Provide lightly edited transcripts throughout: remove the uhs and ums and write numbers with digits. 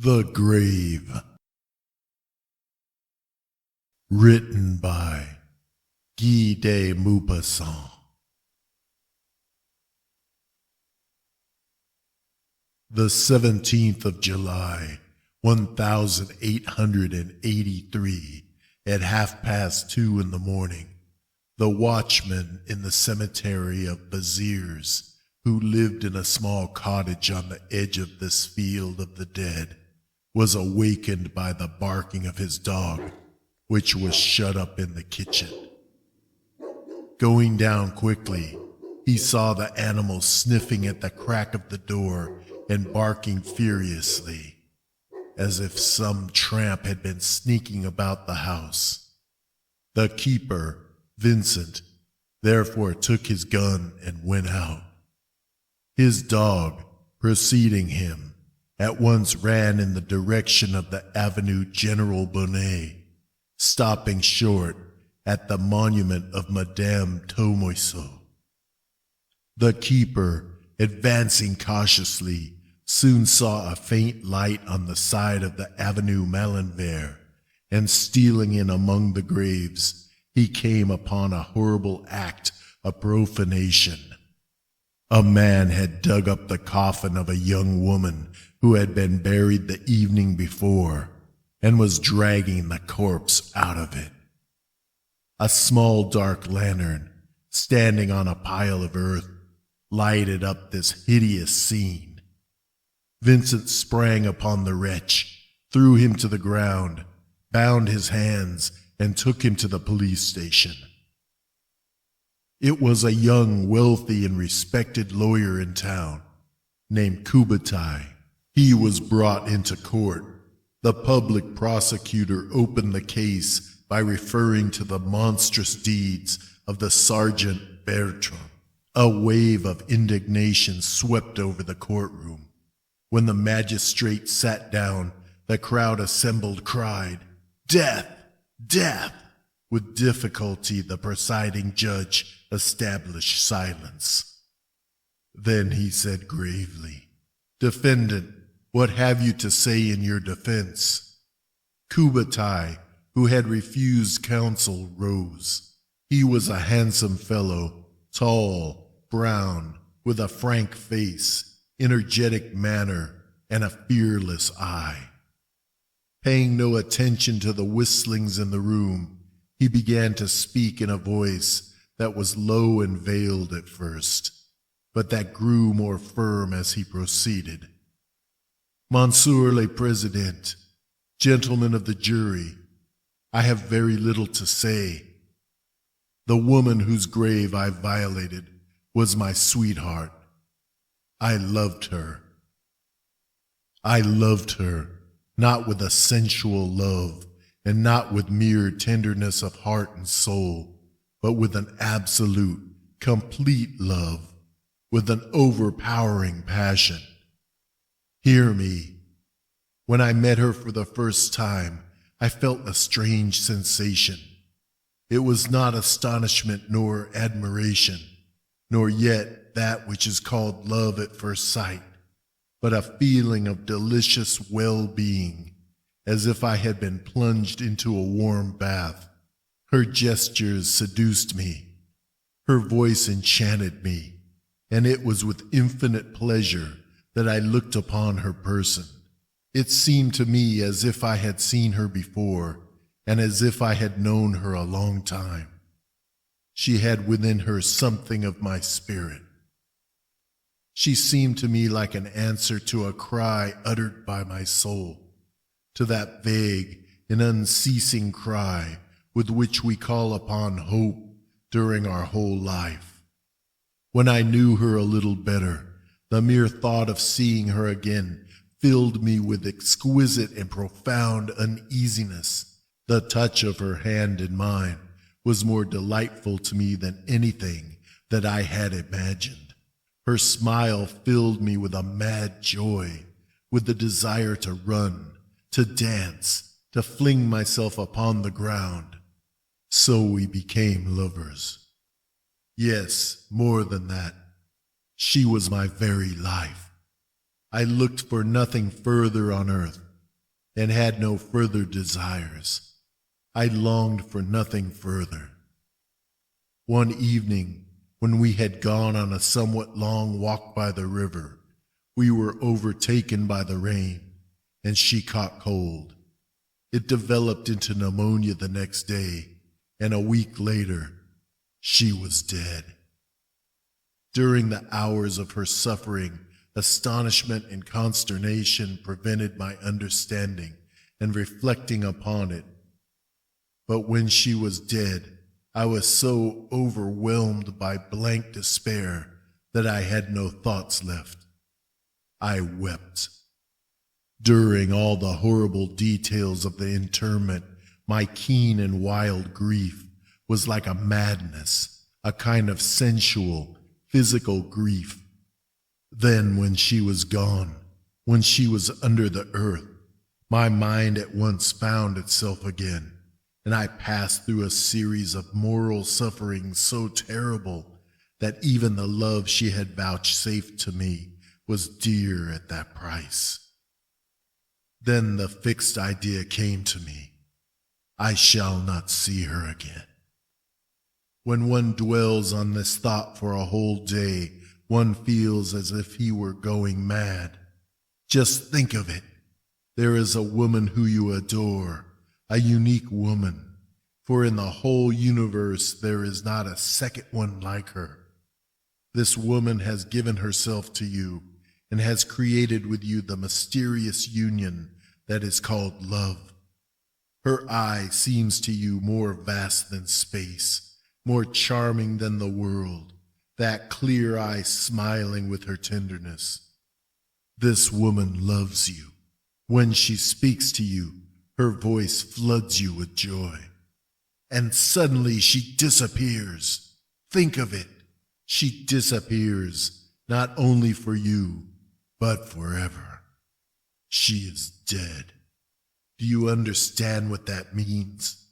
The Grave. Written by Guy de Maupassant. The 17th of July, 1883, at 2:30 in the morning, the watchman in the cemetery of Béziers, who lived in a small cottage on the edge of this field of the dead, was awakened by the barking of his dog, which was shut up in the kitchen. Going down quickly, he saw the animal sniffing at the crack of the door and barking furiously, as if some tramp had been sneaking about the house. The keeper, Vincent, therefore took his gun and went out. His dog, preceding him, at once ran in the direction of the Avenue General Bonnet, stopping short at the monument of Madame Tomoiseau. The keeper, advancing cautiously, soon saw a faint light on the side of the Avenue Malenvers, and stealing in among the graves, he came upon a horrible act of profanation. A man had dug up the coffin of a young woman who had been buried the evening before and was dragging the corpse out of it. A small dark lantern, standing on a pile of earth, lighted up this hideous scene. Vincent sprang upon the wretch, threw him to the ground, bound his hands, and took him to the police station. It was a young, wealthy, and respected lawyer in town, named Courbetaille. He was brought into court. The public prosecutor opened the case by referring to the monstrous deeds of the Sergeant Bertrand. A wave of indignation swept over the courtroom. When the magistrate sat down, the crowd assembled cried, "Death! Death!" With difficulty, the presiding judge established silence. Then he said gravely, "Defendant, what have you to say in your defense?" Courbetaille, who had refused counsel, rose. He was a handsome fellow, tall, brown, with a frank face, energetic manner, and a fearless eye. Paying no attention to the whistlings in the room, he began to speak in a voice that was low and veiled at first, but that grew more firm as he proceeded. "Monsieur le Président, gentlemen of the jury, I have very little to say. The woman whose grave I violated was my sweetheart. I loved her. I loved her, not with a sensual love, and not with mere tenderness of heart and soul, but with an absolute, complete love, with an overpowering passion. Hear me. When I met her for the first time, I felt a strange sensation. It was not astonishment nor admiration, nor yet that which is called love at first sight, but a feeling of delicious well-being, as if I had been plunged into a warm bath. Her gestures seduced me. Her voice enchanted me, and it was with infinite pleasure that I looked upon her person. It seemed to me as if I had seen her before, and as if I had known her a long time. She had within her something of my spirit. She seemed to me like an answer to a cry uttered by my soul, to that vague and unceasing cry with which we call upon hope during our whole life. When I knew her a little better, the mere thought of seeing her again filled me with exquisite and profound uneasiness. The touch of her hand in mine was more delightful to me than anything that I had imagined. Her smile filled me with a mad joy, with the desire to run, to dance, to fling myself upon the ground. So we became lovers. Yes, more than that. She was my very life. I looked for nothing further on earth. and had no further desires. I longed for nothing further. One evening, when we had gone on a somewhat long walk by the river, we were overtaken by the rain, and she caught cold. It developed into pneumonia the next day, and a week later, she was dead. During the hours of her suffering, astonishment and consternation prevented my understanding and reflecting upon it. But when she was dead, I was so overwhelmed by blank despair that I had no thoughts left. I wept. During all the horrible details of the interment, my keen and wild grief was like a madness, a kind of sensual, physical grief. Then when she was gone, when she was under the earth, my mind at once found itself again, and I passed through a series of moral sufferings so terrible that even the love she had vouchsafed to me was dear at that price. Then the fixed idea came to me: I shall not see her again. When one dwells on this thought for a whole day, one feels as if he were going mad. Just think of it. There is a woman who you adore, a unique woman, for in the whole universe there is not a second one like her. This woman has given herself to you and has created with you the mysterious union that is called love. Her eye seems to you more vast than space, more charming than the world, that clear eye smiling with her tenderness. This woman loves you. When she speaks to you, her voice floods you with joy. And suddenly she disappears. Think of it. She disappears, not only for you, but forever. She is dead. Do you understand what that means?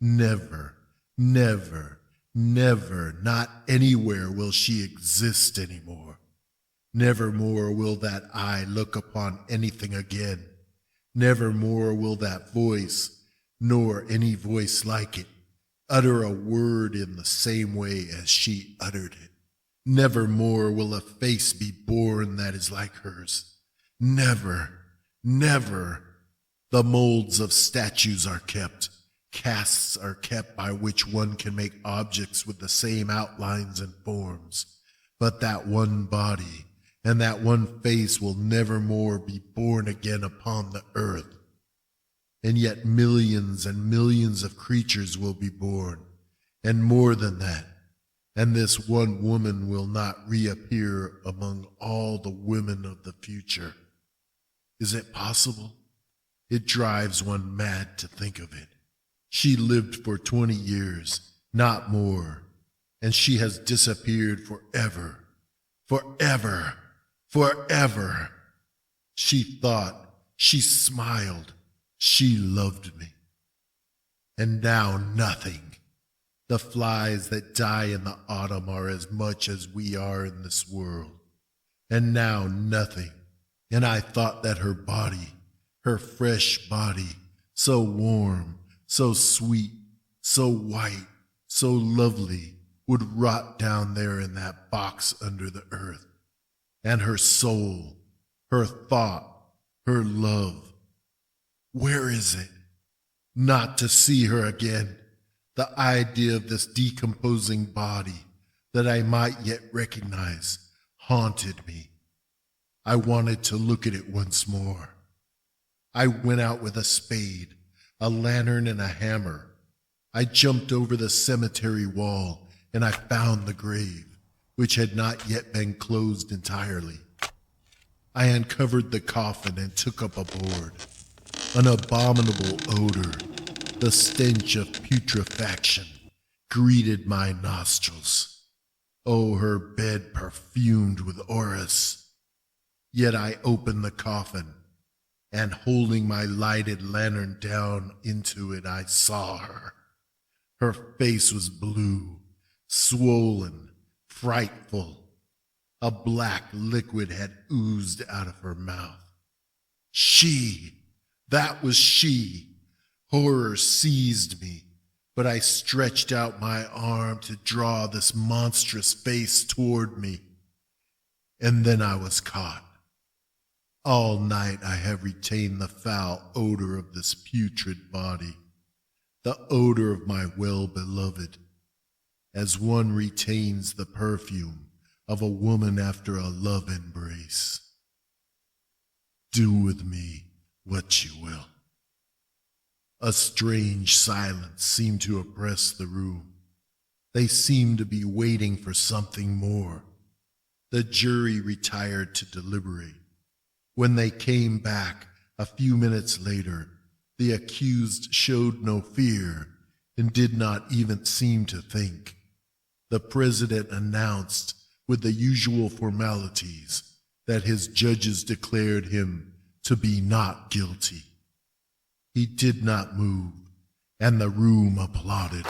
Never, never, never, not anywhere will she exist anymore. Nevermore will that eye look upon anything again. Nevermore will that voice, nor any voice like it, utter a word in the same way as she uttered it. Nevermore will a face be born that is like hers. Never, never. The molds of statues are kept. Casts are kept by which one can make objects with the same outlines and forms. But that one body and that one face will never more be born again upon the earth. And yet millions and millions of creatures will be born, and more than that. And this one woman will not reappear among all the women of the future. Is it possible? It drives one mad to think of it. She lived for 20 years, not more, and she has disappeared forever, forever, forever. She thought, she smiled, she loved me. And now nothing. The flies that die in the autumn are as much as we are in this world. And now nothing. And I thought that her body, her fresh body, so warm, so sweet, so white, so lovely, would rot down there in that box under the earth. And her soul, her thought, her love, where is it? Not to see her again. The idea of this decomposing body that I might yet recognize haunted me. I wanted to look at it once more. I went out with a spade, a lantern, and a hammer. I jumped over the cemetery wall, and I found the grave, which had not yet been closed entirely. I uncovered the coffin and took up a board. An abominable odor, the stench of putrefaction, greeted my nostrils. Oh, her bed perfumed with orris. Yet I opened the coffin, and holding my lighted lantern down into it, I saw her. Her face was blue, swollen, frightful. A black liquid had oozed out of her mouth. She, That was she. Horror seized me, but I stretched out my arm to draw this monstrous face toward me. And then I was caught. All night I have retained the foul odor of this putrid body, the odor of my well-beloved, as one retains the perfume of a woman after a love embrace. Do with me what you will. A strange silence seemed to oppress the room. They seemed to be waiting for something more. The jury retired to deliberate. When they came back a few minutes later, the accused showed no fear and did not even seem to think. The president announced with the usual formalities that his judges declared him to be not guilty. He did not move, and the room applauded.